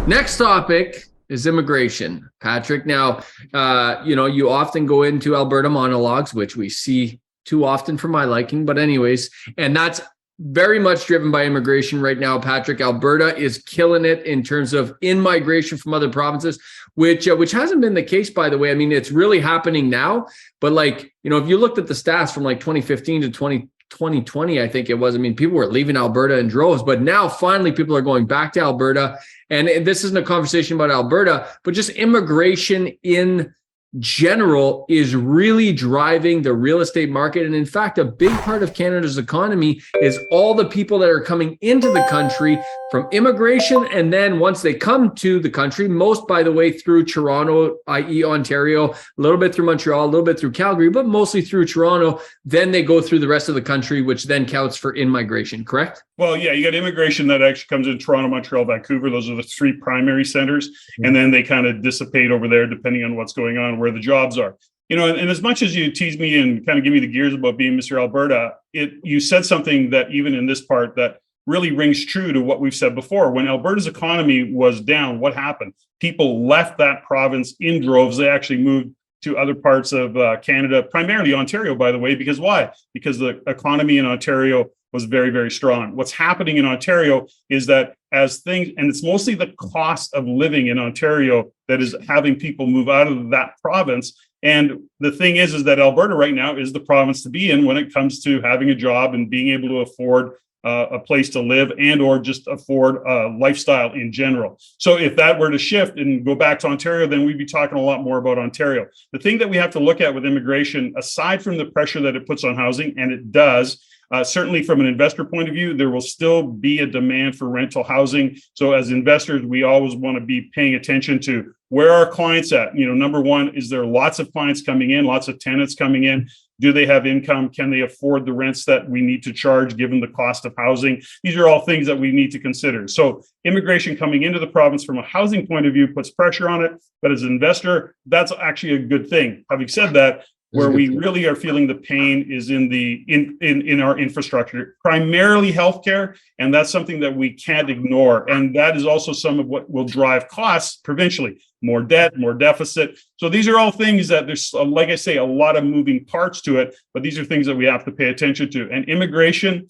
Next topic is immigration, Patrick. Now, you often go into Alberta monologues, which we see too often for my liking, but anyways, and that's very much driven by immigration right now, Patrick. Alberta is killing it in terms of in-migration from other provinces, which hasn't been the case, by the way. I mean, it's really happening now, but if you looked at the stats from 2015 to 2020, I think it was. I mean, people were leaving Alberta in droves, but now finally people are going back to Alberta. And this isn't a conversation about Alberta, but just immigration in general is really driving the real estate market. And in fact, a big part of Canada's economy is all the people that are coming into the country from immigration. And then once they come to the country, most, by the way, through Toronto, i.e. Ontario, a little bit through Montreal, a little bit through Calgary, but mostly through Toronto, then they go through the rest of the country, which then counts for in-migration, correct? Well, yeah, you got immigration that actually comes in Toronto, Montreal, Vancouver. Those are the three primary centers. And then they kind of dissipate over there depending on what's going on, where the jobs are. And as much as you tease me and kind of give me the gears about being Mr. Alberta, you said something that even in this part that really rings true to what we've said before. When Alberta's economy was down, what happened? People left that province in droves. They actually moved to other parts of Canada, primarily Ontario, by the way, because why? Because the economy in Ontario was very, very strong. What's happening in Ontario is that as things, and it's mostly the cost of living in Ontario that is having people move out of that province. And the thing is that Alberta right now is the province to be in when it comes to having a job and being able to afford a place to live and or just afford a lifestyle in general. So if that were to shift and go back to Ontario, then we'd be talking a lot more about Ontario. The thing that we have to look at with immigration, aside from the pressure that it puts on housing, and it does, certainly from an investor point of view, there will still be a demand for rental housing. So as investors, we always want to be paying attention to where are clients at. Number one, is there lots of clients coming in, lots of tenants coming in? Do they have income? Can they afford the rents that we need to charge given the cost of housing? These are all things that we need to consider. So immigration coming into the province from a housing point of view puts pressure on it. But as an investor, that's actually a good thing. Having said that, where we really are feeling the pain is in our infrastructure, primarily healthcare, and that's something that we can't ignore. And that is also some of what will drive costs provincially: more debt, more deficit. So these are all things that there's, like I say, a lot of moving parts to it, but these are things that we have to pay attention to. And immigration,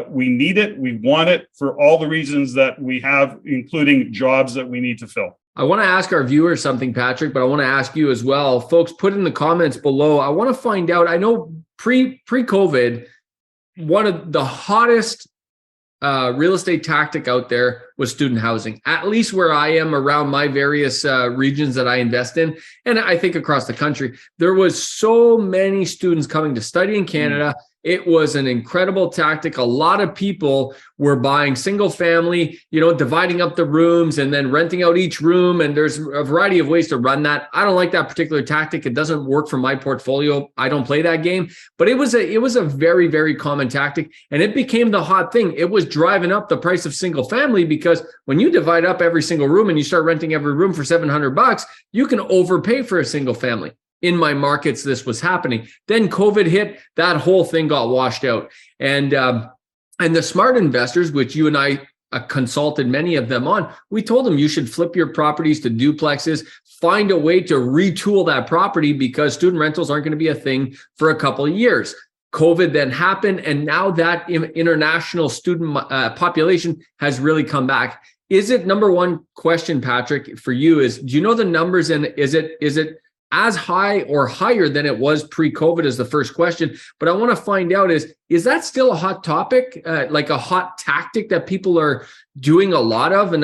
we need it, we want it for all the reasons that we have, including jobs that we need to fill. I want to ask our viewers something, Patrick, but I want to ask you as well. Folks, put in the comments below. I want to find out, I know pre-COVID, one of the hottest real estate tactic out there was student housing, at least where I am around my various regions that I invest in. And I think across the country, there was so many students coming to study in Canada. It was an incredible tactic. A lot of people were buying single family, dividing up the rooms and then renting out each room. And there's a variety of ways to run that. I don't like that particular tactic. It doesn't work for my portfolio. I don't play that game, but it was a very, very common tactic. And it became the hot thing. It was driving up the price of single family because when you divide up every single room and you start renting every room for $700, you can overpay for a single family. In my markets, this was happening. Then COVID hit, that whole thing got washed out. And the smart investors, which you and I consulted many of them on, we told them you should flip your properties to duplexes, find a way to retool that property because student rentals aren't going to be a thing for a couple of years. COVID then happened, and now that international student population has really come back. Is it, number one question, Patrick, for you is, do you know the numbers, and is it as high or higher than it was pre-COVID is the first question. But I want to find out is that still a hot topic, like a hot tactic that people are doing a lot of? And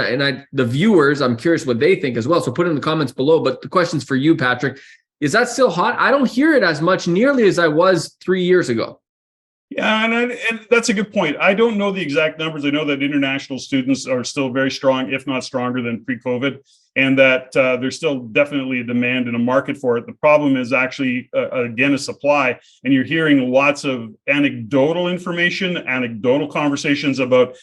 the viewers, I'm curious what they think as well. So put it in the comments below. But the question's for you, Patrick. Is that still hot? I don't hear it as much nearly as I was 3 years ago. Yeah, and that's a good point. I don't know the exact numbers. I know that international students are still very strong, if not stronger than pre-COVID, and that there's still definitely a demand and a market for it. The problem is actually, again, a supply. And you're hearing lots of anecdotal information, anecdotal conversations about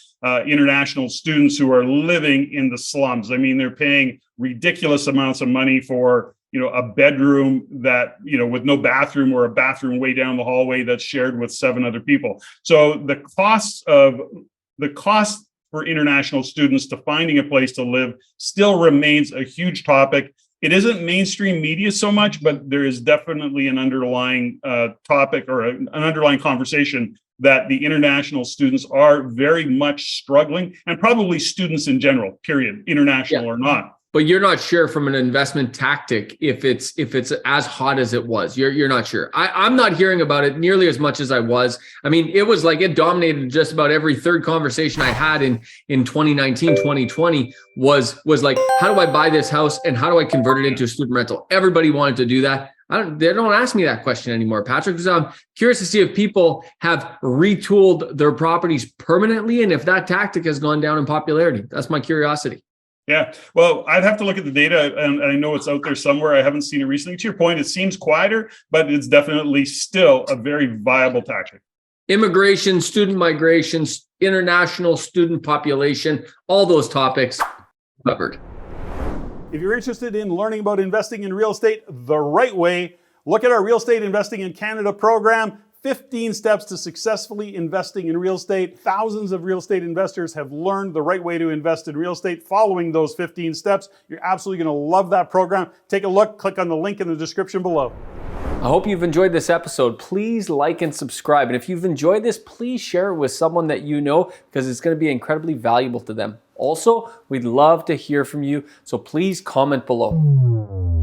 international students who are living in the slums. I mean, they're paying ridiculous amounts of money for a bedroom that, with no bathroom, or a bathroom way down the hallway that's shared with 7 other people. So the cost for international students to finding a place to live still remains a huge topic. It isn't mainstream media so much, but there is definitely an underlying topic or an underlying conversation that the international students are very much struggling, and probably students in general, period, international or not. But you're not sure from an investment tactic if it's as hot as it was. You're not sure. I'm not hearing about it nearly as much as I was. I mean, it was like it dominated just about every third conversation I had in 2019, 2020 was like, how do I buy this house and how do I convert it into a student rental? Everybody wanted to do that. They don't ask me that question anymore, Patrick, because I'm curious to see if people have retooled their properties permanently and if that tactic has gone down in popularity. That's my curiosity. Yeah, well, I'd have to look at the data, and I know it's out there somewhere. I haven't seen it recently. To your point, it seems quieter, but it's definitely still a very viable tactic. Immigration, student migration, international student population, all those topics covered. If you're interested in learning about investing in real estate the right way, look at our Real Estate Investing in Canada program. 15 steps to successfully investing in real estate. Thousands of real estate investors have learned the right way to invest in real estate following those 15 steps. You're absolutely going to love that program. Take a look, click on the link in the description below. I hope you've enjoyed this episode. Please like and subscribe. And if you've enjoyed this, please share it with someone that you know, because it's going to be incredibly valuable to them. Also, we'd love to hear from you, so please comment below.